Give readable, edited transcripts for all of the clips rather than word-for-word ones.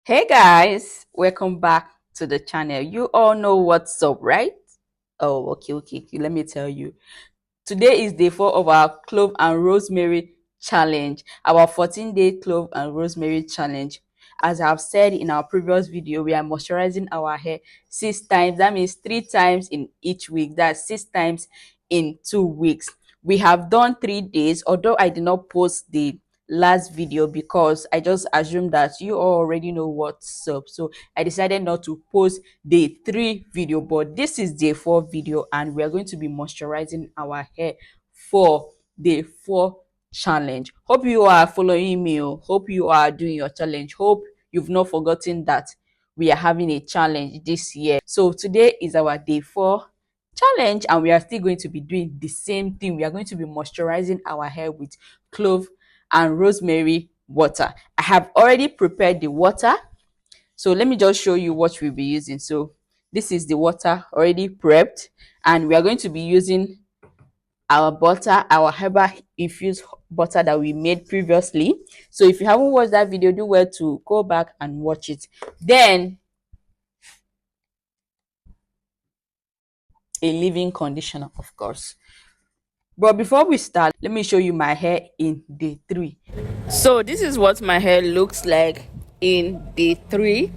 Hey guys, welcome back to the channel. You all know what's up, right? Oh, okay. Let me tell you. Today is day 4 of our Clove and Rosemary challenge, our 14-day Clove and Rosemary challenge. As I've said in our previous video, we are moisturizing our hair 6 times. That means 3 times in each week. That's 6 times in 2 weeks. We have done 3 days, although I did not post the last video because I just assumed that you all already know what's up. So I decided not to post day 3 video, but this is day 4 video and we are going to be moisturizing our hair for day 4 challenge. Hope you are following me. Hope you are doing your challenge. Hope you've not forgotten that we are having a challenge this year. So today is our day 4 challenge and we are still going to be doing the same thing. We are going to be moisturizing our hair with clove and rosemary water. I have already prepared the water, so let me just show you what we'll be using. So this is the water already prepped and we are going to be using our butter, our herbal infused butter that we made previously. So if you haven't watched that video, do well to go back and watch it. Then a leave-in conditioner, of course. But before we start, let me show you my hair in day 3. So this is what my hair looks like in day 3.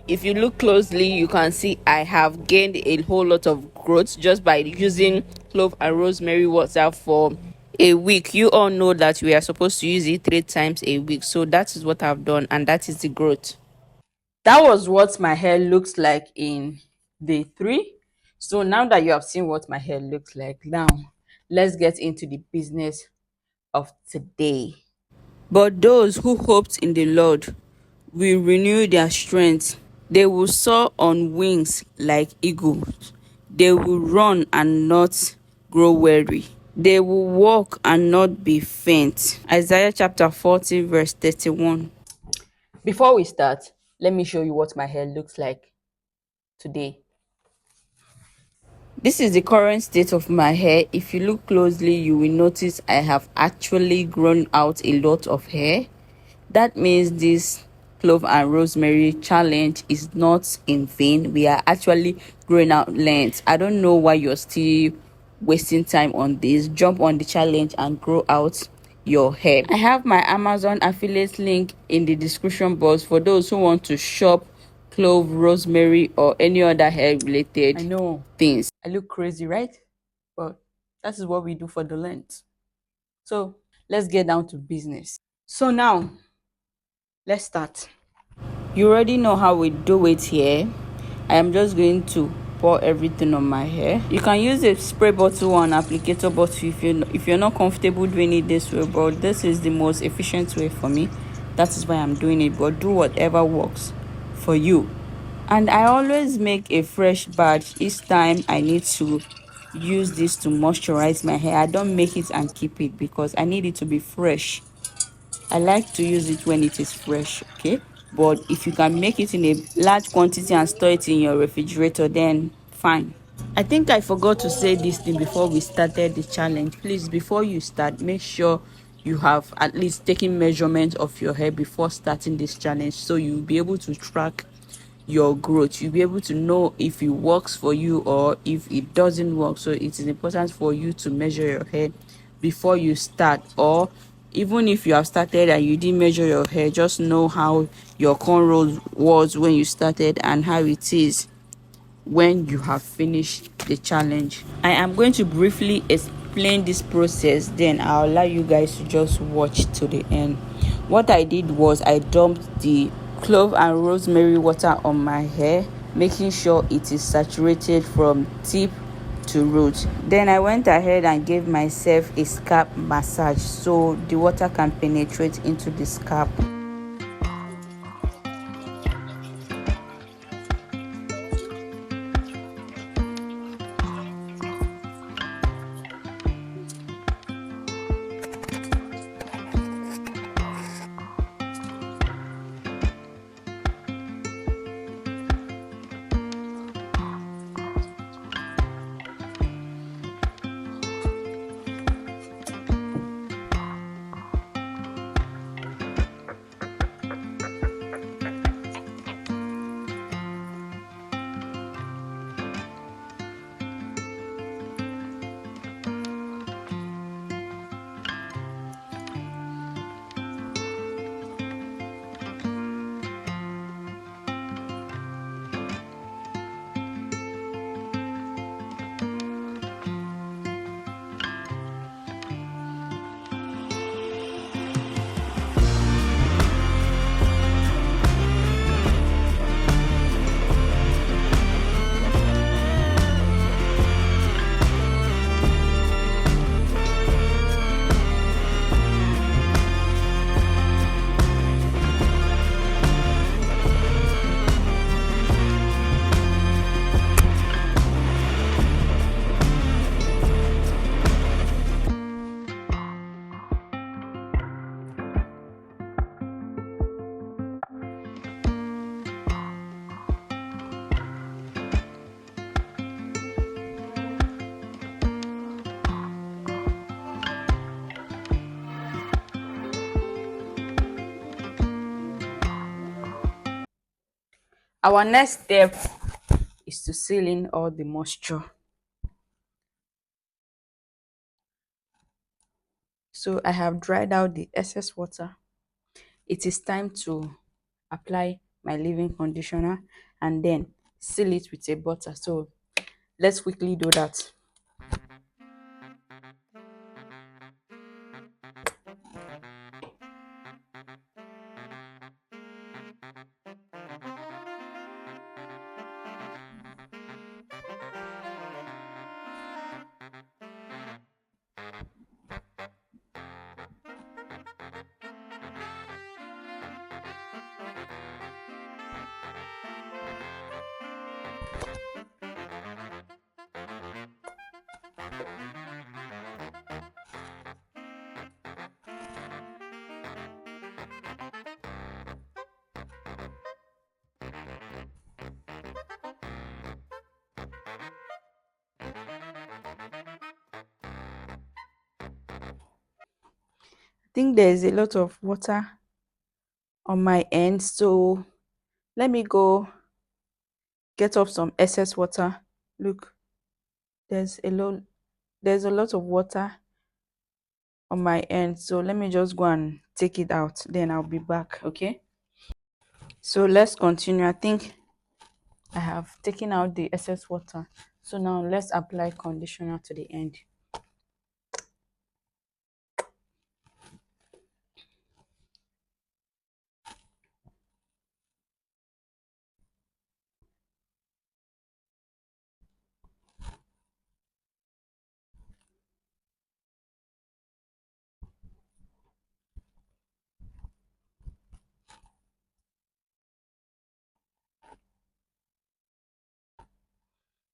If you look closely, you can see I have gained a whole lot of growth just by using clove and rosemary water for a week. You all know that we are supposed to use it 3 times a week, so that is what I've done and that is the growth. That was what my hair looks like in day 3. So now that you have seen what my hair looks like, now let's get into the business of today. But those who hoped in the Lord will renew their strength. They will soar on wings like eagles. They will run and not grow weary. They will walk and not be faint. Isaiah chapter 40 verse 31. Before we start, let me show you what my hair looks like today. This is the current state of my hair. If you look closely, you will notice I have actually grown out a lot of hair. That means this clove and rosemary challenge is not in vain. We are actually growing out length. I don't know why you're still wasting time on this. Jump on the challenge and grow out your hair. I have my Amazon affiliate link in the description box for those who want to shop clove, rosemary, or any other hair related things. I look crazy, right? But that is what we do for the length. So let's get down to business. So now let's start. You already know how we do it here. I am just going to pour everything on my hair. You can use a spray bottle or an applicator bottle if you're not comfortable doing it this way, but this is the most efficient way for me. That is why I'm doing it, but do whatever works for you. And I always make a fresh batch each time I need to use this to moisturize my hair. I don't make it and keep it because I need it to be fresh. I like to use it when it is fresh, okay? But if you can make it in a large quantity and store it in your refrigerator, then fine. I think I forgot to say this thing before we started the challenge. Please, before you start, make sure you have at least taken measurement of your hair before starting this challenge, so you'll be able to track your growth. You'll be able to know if it works for you or if it doesn't work. So it is important for you to measure your hair before you start, or even if you have started and you didn't measure your hair, just know how your cornrows was when you started and how it is when you have finished the challenge. I am going to briefly explain this process, then I'll allow you guys to just watch to the end. What I did was I dumped the clove and rosemary water on my hair, making sure it is saturated from tip to root. Then I went ahead and gave myself a scalp massage so the water can penetrate into the scalp. Our next step is to seal in all the moisture. So I have dried out the excess water. It is time to apply my leave-in conditioner and then seal it with a butter. So let's quickly do that. I think there is a lot of water on my end, so let me go get off some excess water. Look, there's a lot of water on my end, so let me just go and take it out, then I'll be back. Okay, so let's continue. I think I have taken out the excess water, so now let's apply conditioner to the end.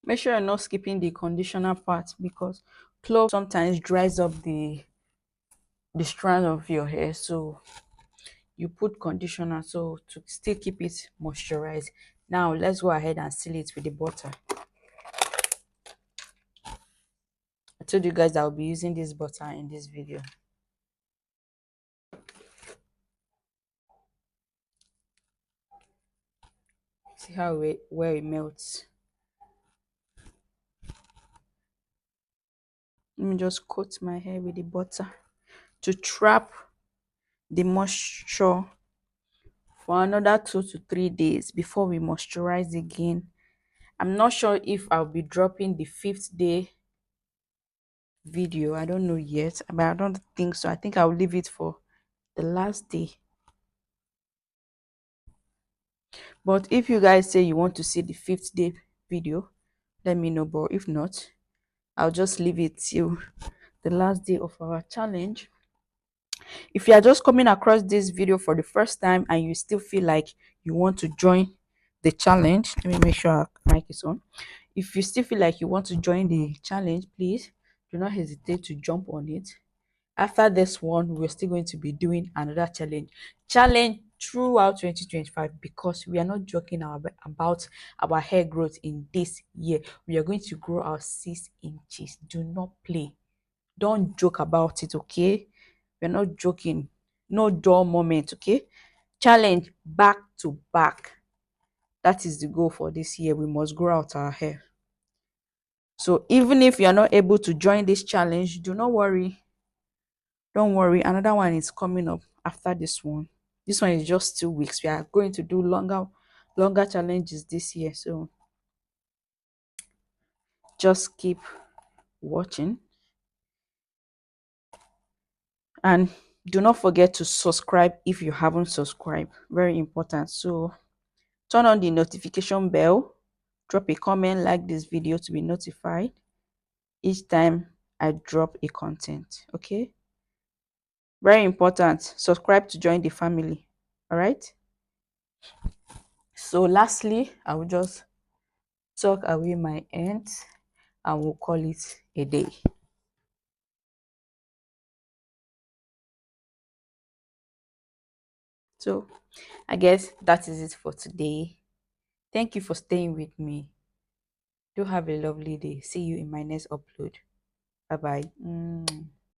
Make sure you're not skipping the conditioner part, because clove sometimes dries up the strand of your hair, so you put conditioner so to still keep it moisturized. Now let's go ahead and seal it with the butter. I told you guys I'll be using this butter in this video. See how where it melts. Let me just coat my hair with the butter to trap the moisture for another 2 to 3 days before we moisturize again. I'm not sure if I'll be dropping the 5th day video. I don't know yet, but I don't think so. I think I'll leave it for the last day. But if you guys say you want to see the 5th day video, let me know. But if not, I'll just leave it till the last day of our challenge. If you are just coming across this video for the first time and you still feel like you want to join the challenge, let me make sure our mic is on. If you still feel like you want to join the challenge, please do not hesitate to jump on it. After this one, we're still going to be doing another challenge throughout 2025, because we are not joking about our hair growth in this year. We are going to grow our 6 inches. Do not play. Don't joke about it, okay? We're not joking. No dull moment, okay? Challenge back to back. That is the goal for this year. We must grow out our hair. So even if you're not able to join this challenge, do not worry. Don't worry. Another one is coming up after this one. This one is just 2 weeks. We are going to do longer challenges this year. So just keep watching. And do not forget to subscribe if you haven't subscribed. Very important. So turn on the notification bell, drop a comment, like this video to be notified each time I drop a content. Okay, very important. Subscribe to join the family. All right, so lastly, I will just tuck away my ends and we'll call it a day. So I guess that is it for today. Thank you for staying with me. Do have a lovely day. See you in my next upload. Bye bye.